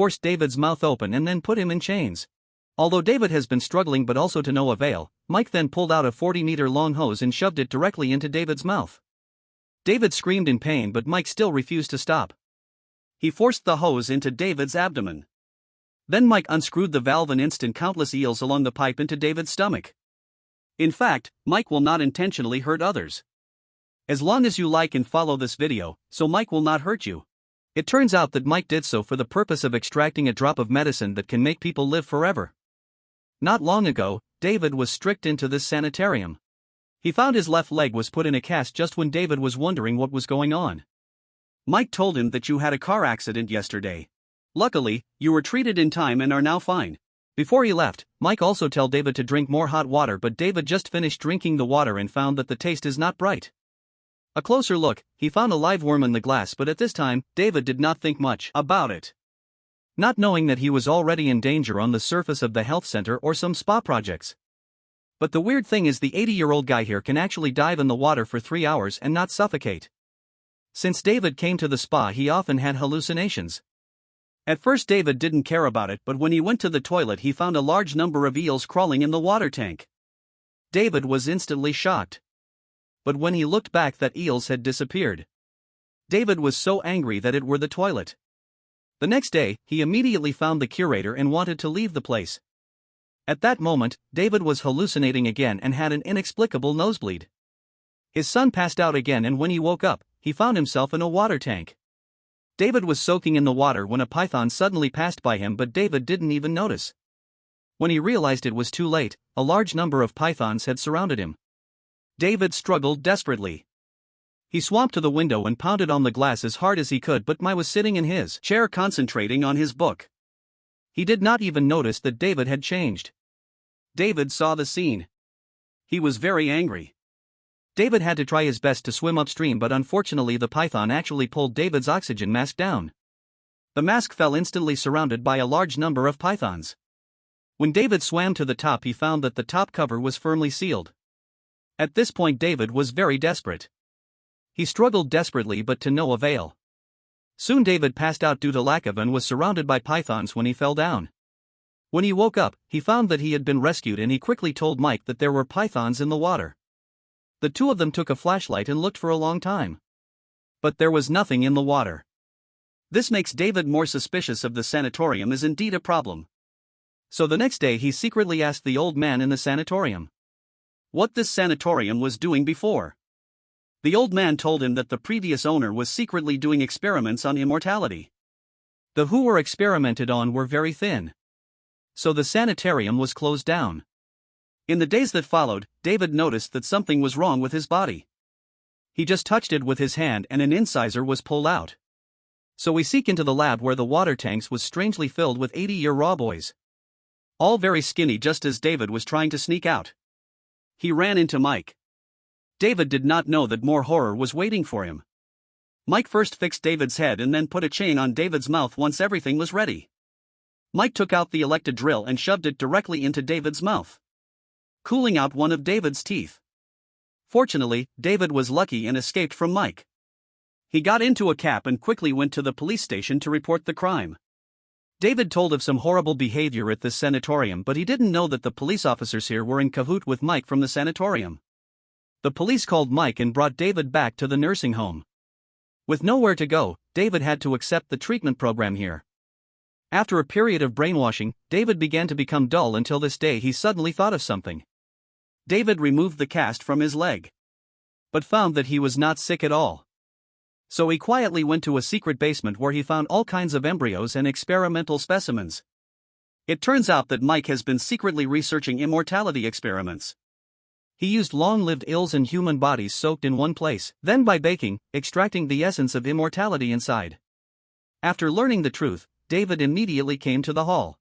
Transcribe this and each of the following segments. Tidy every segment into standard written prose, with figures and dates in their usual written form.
forced David's mouth open and then put him in chains. Although David has been struggling but also to no avail, Mike then pulled out a 40-meter-long hose and shoved it directly into David's mouth. David screamed in pain, but Mike still refused to stop. He forced the hose into David's abdomen. Then Mike unscrewed the valve and instantly countless eels along the pipe into David's stomach. In fact, Mike will not intentionally hurt others. As long as you like and follow this video, so Mike will not hurt you. It turns out that Mike did so for the purpose of extracting a drop of medicine that can make people live forever. Not long ago, David was stripped into this sanitarium. He found his left leg was put in a cast just when David was wondering what was going on. Mike told him that you had a car accident yesterday. Luckily, you were treated in time and are now fine. Before he left, Mike also told David to drink more hot water, but David just finished drinking the water and found that the taste is not bright. A closer look, he found a live worm in the glass, but at this time, David did not think much about it. Not knowing that he was already in danger on the surface of the health center or some spa projects. But the weird thing is the 80-year-old guy here can actually dive in the water for 3 hours and not suffocate. Since David came to the spa, he often had hallucinations. At first David didn't care about it, but when he went to the toilet he found a large number of eels crawling in the water tank. David was instantly shocked. But when he looked back, that eels had disappeared. David was so angry that it were the toilet. The next day, he immediately found the curator and wanted to leave the place. At that moment, David was hallucinating again and had an inexplicable nosebleed. His son passed out again, and when he woke up, he found himself in a water tank. David was soaking in the water when a python suddenly passed by him, but David didn't even notice. When he realized it was too late, a large number of pythons had surrounded him. David struggled desperately. He swamped to the window and pounded on the glass as hard as he could, but Mike was sitting in his chair concentrating on his book. He did not even notice that David had changed. David saw the scene. He was very angry. David had to try his best to swim upstream, but unfortunately the python actually pulled David's oxygen mask down. The mask fell instantly, surrounded by a large number of pythons. When David swam to the top, he found that the top cover was firmly sealed. At this point David was very desperate. He struggled desperately but to no avail. Soon David passed out due to lack of and was surrounded by pythons when he fell down. When he woke up, he found that he had been rescued, and he quickly told Mike that there were pythons in the water. The two of them took a flashlight and looked for a long time. But there was nothing in the water. This makes David more suspicious of the sanatorium is indeed a problem. So the next day he secretly asked the old man in the sanatorium what this sanatorium was doing before. The old man told him that the previous owner was secretly doing experiments on immortality. The who were experimented on were very thin. So the sanitarium was closed down. In the days that followed, David noticed that something was wrong with his body. He just touched it with his hand and an incisor was pulled out. So we seek into the lab where the water tanks was strangely filled with 80-year raw boys. All very skinny, just as David was trying to sneak out. He ran into Mike. David did not know that more horror was waiting for him. Mike first fixed David's head and then put a chain on David's mouth once everything was ready. Mike took out the electric drill and shoved it directly into David's mouth, cooling out one of David's teeth. Fortunately, David was lucky and escaped from Mike. He got into a cab and quickly went to the police station to report the crime. David told of some horrible behavior at this sanatorium, but he didn't know that the police officers here were in cahoot with Mike from the sanatorium. The police called Mike and brought David back to the nursing home. With nowhere to go, David had to accept the treatment program here. After a period of brainwashing, David began to become dull until this day he suddenly thought of something. David removed the cast from his leg, but found that he was not sick at all. So he quietly went to a secret basement where he found all kinds of embryos and experimental specimens. It turns out that Mike has been secretly researching immortality experiments. He used long-lived eels and human bodies soaked in one place, then by baking, extracting the essence of immortality inside. After learning the truth, David immediately came to the hall.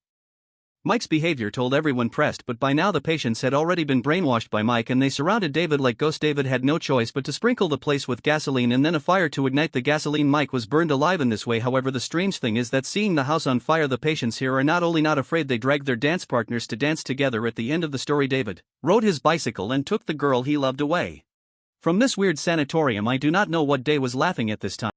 Mike's behavior told everyone present, but by now the patients had already been brainwashed by Mike and they surrounded David like ghosts. David had no choice but to sprinkle the place with gasoline and then a fire to ignite the gasoline. Mike was burned alive in this way. However, the strange thing is that seeing the house on fire, the patients here are not only not afraid, they dragged their dance partners to dance together. At the end of the story, David rode his bicycle and took the girl he loved away from this weird sanatorium. I do not know what Day was laughing at this time.